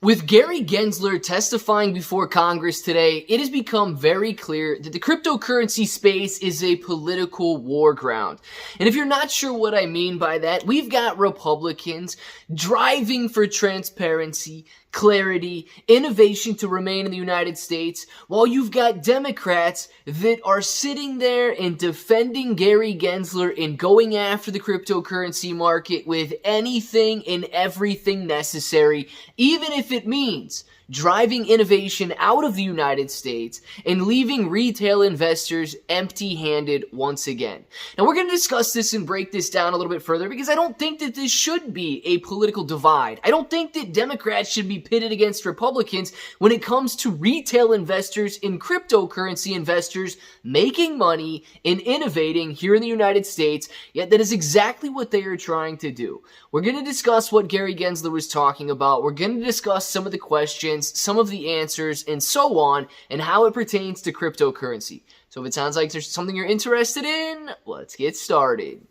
With Gary Gensler testifying before Congress today, it has become very clear that the cryptocurrency space is a political war ground. And if you're not sure what I mean by that, we've got Republicans driving for transparency, clarity, innovation to remain in the United States, while you've got Democrats that are sitting there and defending Gary Gensler and going after the cryptocurrency market with anything and everything necessary, even if it means driving innovation out of the United States and leaving retail investors empty-handed once again. Now, we're going to discuss this and break this down a little bit further because I don't think that this should be a political divide. I don't think that Democrats should be pitted against Republicans when it comes to retail investors and cryptocurrency investors making money and innovating here in the United States, yet that is exactly what they are trying to do. We're going to discuss what Gary Gensler was talking about. We're going to discuss some of the questions, some of the answers, and so on, and how it pertains to cryptocurrency. So if it sounds like there's something you're interested in, let's get started.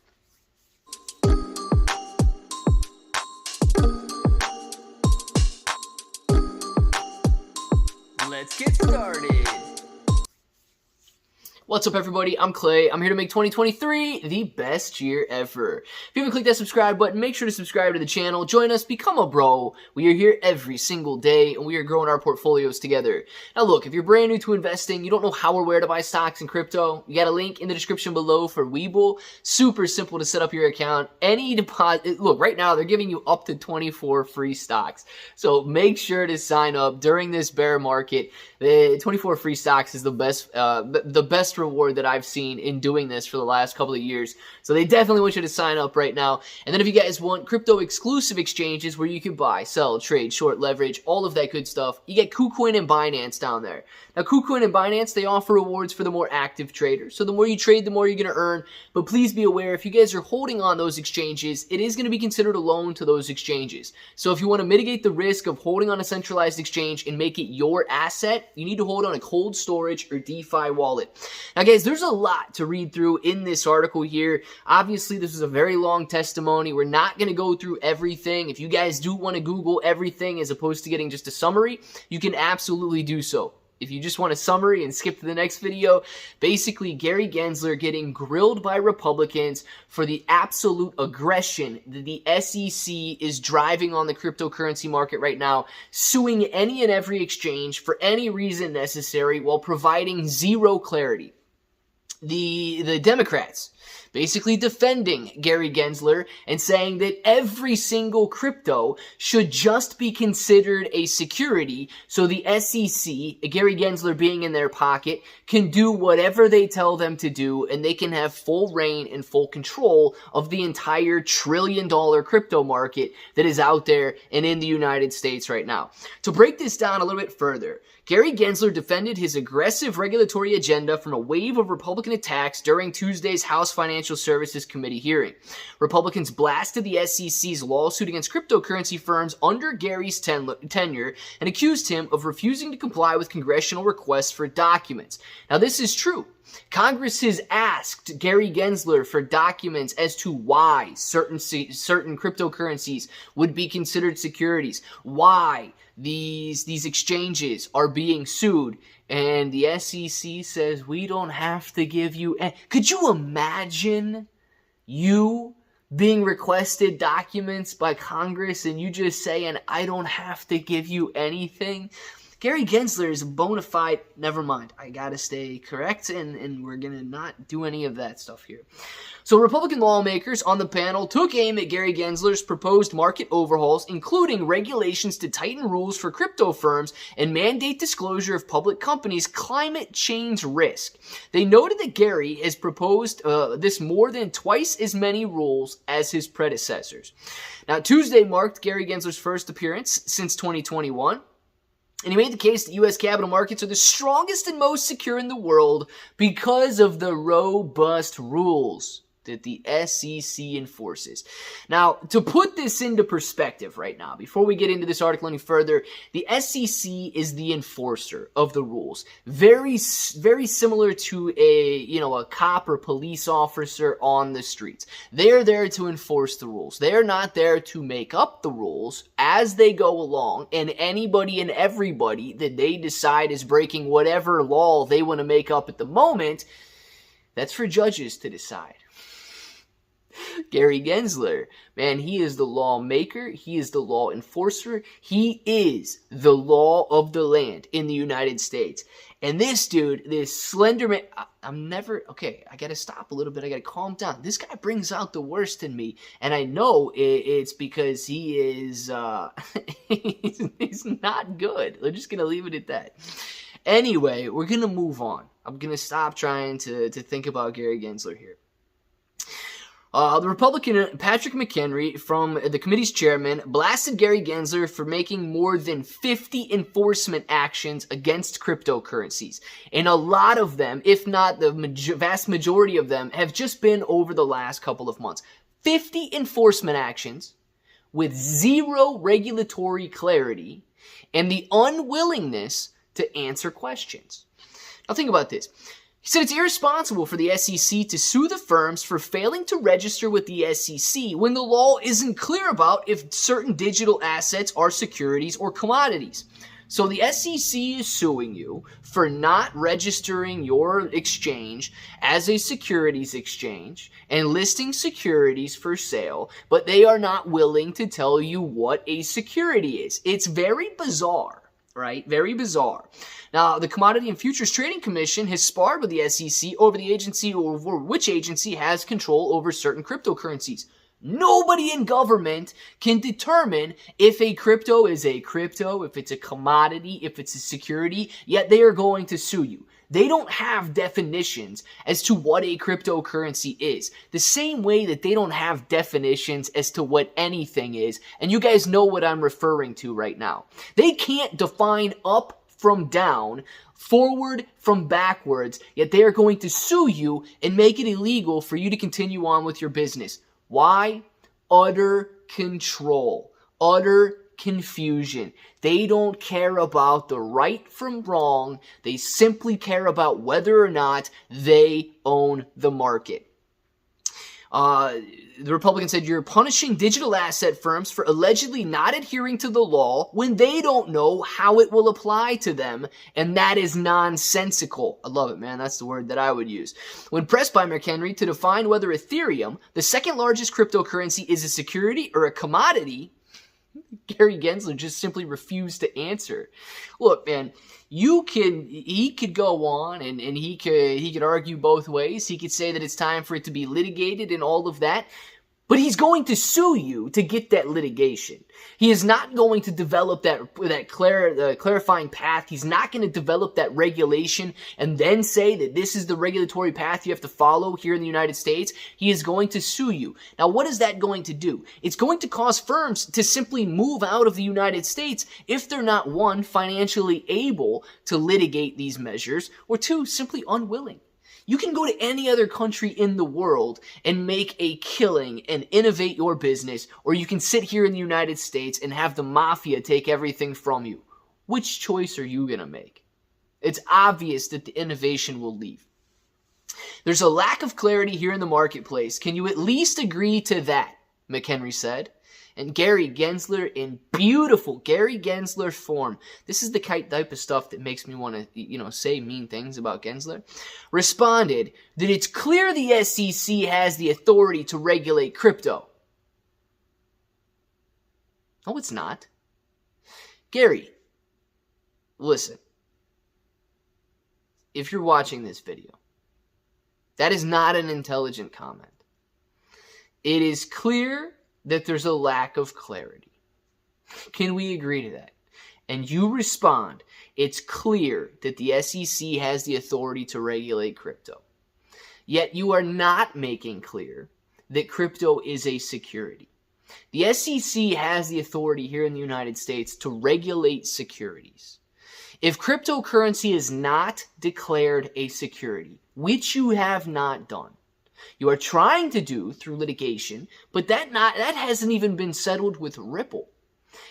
Let's get started. What's up, everybody? I'm Clay. I'm here to make 2023 the best year ever. If you haven't clicked that subscribe button, make sure to subscribe to the channel. Join us, become a bro. We are here every single day, and we are growing our portfolios together. Now, look, if you're brand new to investing, you don't know how or where to buy stocks in crypto, you got a link in the description below for Webull. Super simple to set up your account. Any deposit, look, right now, they're giving you up to 24 free stocks. So make sure to sign up during this bear market. The 24 free stocks is the best reward that I've seen in doing this for the last couple of years. So they definitely want you to sign up right now. And then if you guys want crypto exclusive exchanges where you can buy, sell, trade, short, leverage, all of that good stuff, you get KuCoin and Binance down there. Now, KuCoin and Binance, they offer rewards for the more active traders. So the more you trade, the more you're going to earn. But please be aware, if you guys are holding on those exchanges, it is going to be considered a loan to those exchanges. So if you want to mitigate the risk of holding on a centralized exchange and make it your asset, you need to hold on a cold storage or DeFi wallet. Now, guys, there's a lot to read through in this article here. Obviously, this is a very long testimony. We're not going to go through everything. If you guys do want to Google everything as opposed to getting just a summary, you can absolutely do so. If you just want a summary and skip to the next video, basically Gary Gensler getting grilled by Republicans for the absolute aggression that the SEC is driving on the cryptocurrency market right now, suing any and every exchange for any reason necessary while providing zero clarity. The Democrats basically defending Gary Gensler and saying that every single crypto should just be considered a security so the SEC, Gary Gensler being in their pocket, can do whatever they tell them to do and they can have full reign and full control of the entire trillion-dollar crypto market that is out there and in the United States right now. To break this down a little bit further, Gary Gensler defended his aggressive regulatory agenda from a wave of Republican attacks during Tuesday's House Financial Services Committee hearing. Republicans blasted the SEC's lawsuit against cryptocurrency firms under Gary's tenure and accused him of refusing to comply with congressional requests for documents. Now, this is true. Congress has asked Gary Gensler for documents as to why certain cryptocurrencies would be considered securities, why these exchanges are being sued, and the SEC says we don't have to give you. Could you imagine you being requested documents by Congress and you just saying I don't have to give you anything? Gary Gensler is a bona fide, never mind, I gotta stay correct, and we're gonna not do any of that stuff here. So Republican lawmakers on the panel took aim at Gary Gensler's proposed market overhauls, including regulations to tighten rules for crypto firms and mandate disclosure of public companies' climate change risk. They noted that Gary has proposed this more than twice as many rules as his predecessors. Now, Tuesday marked Gary Gensler's first appearance since 2021. And he made the case that U.S. capital markets are the strongest and most secure in the world because of the robust rules. that the SEC enforces. Now, to put this into perspective right now, before we get into this article any further, the SEC is the enforcer of the rules. Very similar to a cop or police officer on the streets. They're there to enforce the rules. They're not there to make up the rules as they go along, and anybody and everybody that they decide is breaking whatever law they want to make up at the moment, that's for judges to decide. Gary Gensler, man, he is the lawmaker. He is the law enforcer. He is the law of the land in the United States. And this dude, this slender man, I gotta stop a little bit. I gotta calm down. This guy brings out the worst in me. And I know it's because he is, he's not good. We're just gonna leave it at that. Anyway, we're gonna move on. I'm gonna stop trying to think about Gary Gensler here. The Republican Patrick McHenry, from the committee's chairman, blasted Gary Gensler for making more than 50 enforcement actions against cryptocurrencies. And a lot of them, if not the vast majority of them, have just been over the last couple of months. 50 enforcement actions with zero regulatory clarity and the unwillingness to answer questions. Now think about this. He said it's irresponsible for the SEC to sue the firms for failing to register with the SEC when the law isn't clear about if certain digital assets are securities or commodities. So the SEC is suing you for not registering your exchange as a securities exchange and listing securities for sale, but they are not willing to tell you what a security is. It's very bizarre, right? Very bizarre. Now, the Commodity and Futures Trading Commission has sparred with the SEC over which agency has control over certain cryptocurrencies. Nobody in government can determine if a crypto is a crypto, if it's a commodity, if it's a security, yet they are going to sue you. They don't have definitions as to what a cryptocurrency is. The same way that they don't have definitions as to what anything is. And you guys know what I'm referring to right now. They can't define up from down, forward from backwards, yet they are going to sue you and make it illegal for you to continue on with your business. Why? Utter control. Utter confusion. They don't care about the right from wrong. They simply care about whether or not they own the market. The Republican said, you're punishing digital asset firms for allegedly not adhering to the law when they don't know how it will apply to them, and that is nonsensical. I love it, man. That's the word that I would use. When pressed by McHenry to define whether Ethereum, the second largest cryptocurrency, is a security or a commodity, Gary Gensler just simply refused to answer. Look, man, he could go on and he could argue both ways. He could say that it's time for it to be litigated and all of that. But he's going to sue you to get that litigation. He is not going to develop that clarifying path. He's not going to develop that regulation and then say that this is the regulatory path you have to follow here in the United States. He is going to sue you. Now, what is that going to do? It's going to cause firms to simply move out of the United States if they're not, one, financially able to litigate these measures, or two, simply unwilling. You can go to any other country in the world and make a killing and innovate your business, or you can sit here in the United States and have the mafia take everything from you. Which choice are you going to make? It's obvious that the innovation will leave. There's a lack of clarity here in the marketplace. Can you at least agree to that? McHenry said. And Gary Gensler, in beautiful Gary Gensler form, this is the type of stuff that makes me want to, say mean things about Gensler, responded that it's clear the SEC has the authority to regulate crypto. No, it's not. Gary, listen. If you're watching this video, that is not an intelligent comment. It is clear that there's a lack of clarity. Can we agree to that? And you respond, it's clear that the SEC has the authority to regulate crypto. Yet you are not making clear that crypto is a security. The SEC has the authority here in the United States to regulate securities. If cryptocurrency is not declared a security, which you have not done, You are trying to do through litigation, but that hasn't even been settled with Ripple.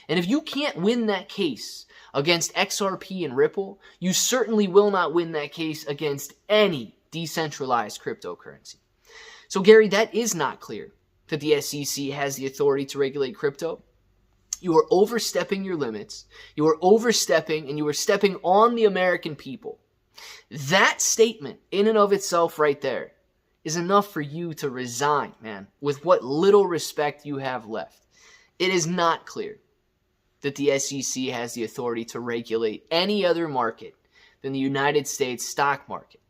And if you can't win that case against XRP and Ripple, you certainly will not win that case against any decentralized cryptocurrency. So Gary, that is not clear that the SEC has the authority to regulate crypto. You are overstepping your limits. You are overstepping, and you are stepping on the American people. That statement in and of itself right there is enough for you to resign, man, with what little respect you have left. It is not clear that the SEC has the authority to regulate any other market than the United States stock market.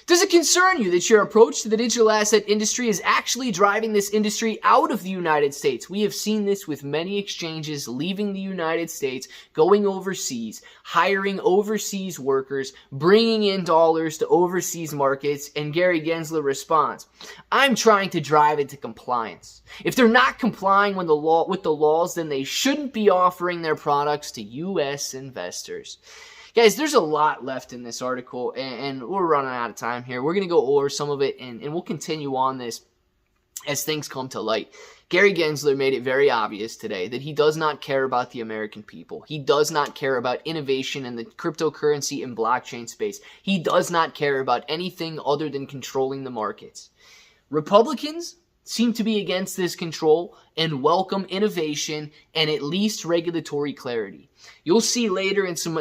Does it concern you that your approach to the digital asset industry is actually driving this industry out of the United States? We have seen this with many exchanges leaving the United States, going overseas, hiring overseas workers, bringing in dollars to overseas markets, and Gary Gensler responds, I'm trying to drive it to compliance. If they're not complying with the laws, then they shouldn't be offering their products to U.S. investors. Guys, there's a lot left in this article, and we're running out of time here. We're going to go over some of it, and we'll continue on this as things come to light. Gary Gensler made it very obvious today that he does not care about the American people. He does not care about innovation in the cryptocurrency and blockchain space. He does not care about anything other than controlling the markets. Republicans seem to be against this control and welcome innovation and at least regulatory clarity. You'll see later in some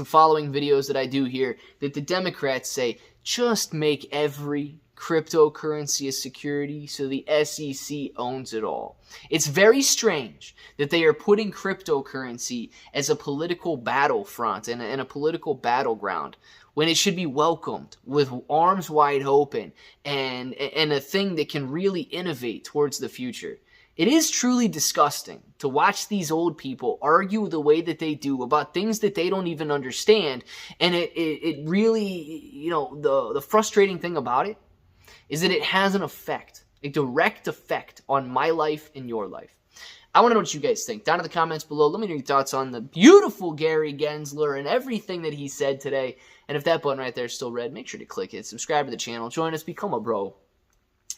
following videos that I do here that the Democrats say, just make every cryptocurrency a security so the SEC owns it all. It's very strange that they are putting cryptocurrency as a political battlefront and a political battleground when it should be welcomed with arms wide open and a thing that can really innovate towards the future. It is truly disgusting to watch these old people argue the way that they do about things that they don't even understand. And it really, the frustrating thing about it is that it has an effect, a direct effect on my life and your life. I want to know what you guys think. Down in the comments below, let me know your thoughts on the beautiful Gary Gensler and everything that he said today. And if that button right there is still red, make sure to click it. Subscribe to the channel. Join us. Become a bro.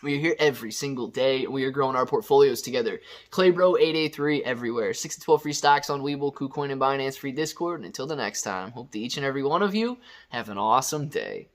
We are here every single day, and we are growing our portfolios together. Claybro883 everywhere. 6 to 12 free stocks on Webull, KuCoin, and Binance. Free Discord. And until the next time, hope that each and every one of you have an awesome day.